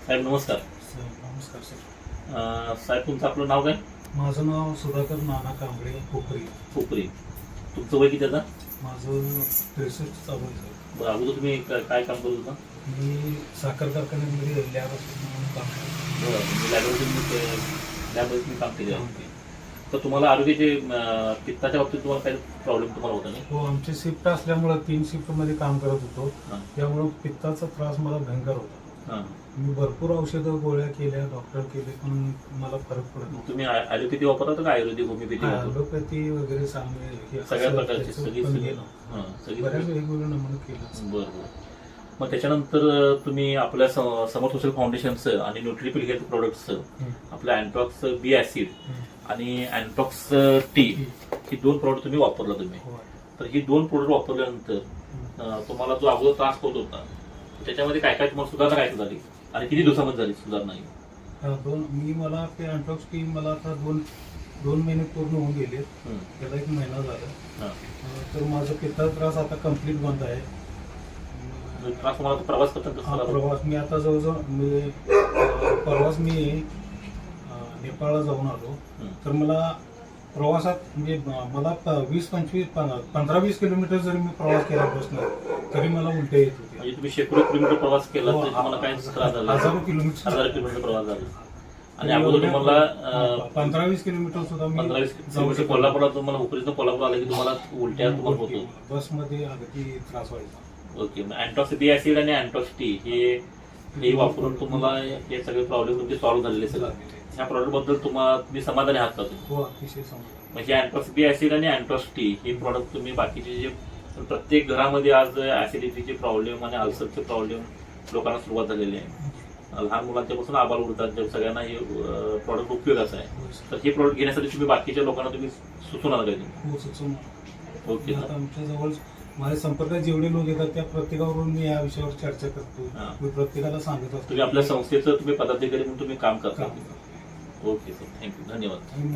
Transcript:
साहेब नमस्कार. सर नमस्कार सर. साहेब तुमचं आपलं नाव काय? माझं नाव सुधाकर नाना कांबळे कोपरी. कोपरी. तुमचं वय किती आता? माझं 63 चालू आहे सर. बरं, अगोदर तुम्ही काय काम करत होता? मी साखर कारखान्यामध्ये लॅब म्हणून काम करतो. बरं, लॅबमध्ये तुम्ही काम केले आहे. तर तुम्हाला आरोग्याचे पित्ताच्या बाबतीत तुम्हाला काही प्रॉब्लेम तुम्हाला होता नाही? हो, आमची शिफ्ट असल्यामुळं 3 शिफ्टमध्ये काम करत होतो. त्यामुळं पित्ताचा त्रास मला भयंकर होता. हां. मी भरपूर औषधं गोळ्या केल्या, डॉक्टर केले, पण मला फरक पडत नव्हता. तुम्ही ॲलोपॅथी वापरता का आयुर्वेदिक होमिओपॅथी? ॲलोपॅथी वगैरे सांगणे सगळ्या प्रकारची सगळी बऱ्याच वेगवेगळे नमुने केलं. बरं बरं. मग त्याच्यानंतर तुम्ही आपल्या समर्थ सोशल फाउंडेशनचं आणि न्यूट्रिपिल हेल्थ प्रोडक्ट्सचं आपलं अँटॉक्स बी ऍसिड आणि अँटॉक्स टी ही 2 प्रोडक्ट तुम्ही वापरला तुम्ही. तर ही 2 प्रोडक्ट वापरल्यानंतर तुम्हाला जो अगोदर त्रास होत होता त्याच्यामध्ये काय काय तुम्हाला सुधारणा काय झाली आणि किती दिवसामध्ये झाली सुधारणा? मला ते अँटॉक्स टी मला आता दोन महिने पूर्ण होऊन गेले. त्याला 1 महिना झाला. तर माझा पित्ताचा त्रास आता कम्प्लीट बंद आहे. त्रास तुम्हाला प्रवास करता? प्रवास मी आता जवळजवळ परवाच मी नेपाळला जाऊन आलो. तर मला प्रवासात म्हणजे मला 15-20 किलोमीटर जरी मी प्रवास केला बसनं तरी मला उलट्या येत होती. म्हणजे तुम्ही शेकडो किलोमीटर प्रवास केला तर तुम्हाला काय त्रास झाला? हजारो किलोमीटर प्रवास झाला. आणि अगोदर तुम्हाला 15-20 किलोमीटर सुद्धा 15-20 किलोमीटर कोल्हापूरला तुम्हाला उपरीतनं कोल्हापूर आलं की तुम्हाला उलट्या तुम्हाला होतो? बसमध्ये अगदी त्रास व्हायचा. ओके. मग अँटॉक्स बी ऍसिड आणि अँटॉक्स टी हे वापरून तुम्हाला हे सगळे प्रॉब्लेम तुमचे सॉल्व्ह झालेले सगळं. ह्या प्रॉडक्ट बद्दल तुम्ही समाधानी आहात का तुम्ही? हो, अतिशय समाधानी. म्हणजे अँटॉक्स बी ऍसिड आणि अँटॉक्स टी हे प्रॉडक्ट तुम्ही बाकीचे जे प्रत्येक घरामध्ये आज ऍसिडिटीचे प्रॉब्लेम आणि अल्सरचे प्रॉब्लेम लोकांना सुरुवात झालेली आहे. लहान मुलांच्यापासून आबाल उडतात सगळ्यांना हे प्रॉडक्ट उपयोगाचं आहे. तर हे प्रॉडक्ट घेण्यासाठी तुम्ही बाकीच्या लोकांना तुम्ही सुचवणार काय तुम्ही? हो, सुचवणार. ओके. आता आमच्या जवळ माझ्या संपर्कात जेवढे लोक येतात त्या प्रत्येकावरून मी या विषयावर चर्चा करतो. मी प्रत्येकाला सांगत असतो. तुम्ही आपल्या संस्थेचं तुम्ही पदाधिकारी म्हणून तुम्ही काम करता? ओके सर, थँक्यू, धन्यवाद.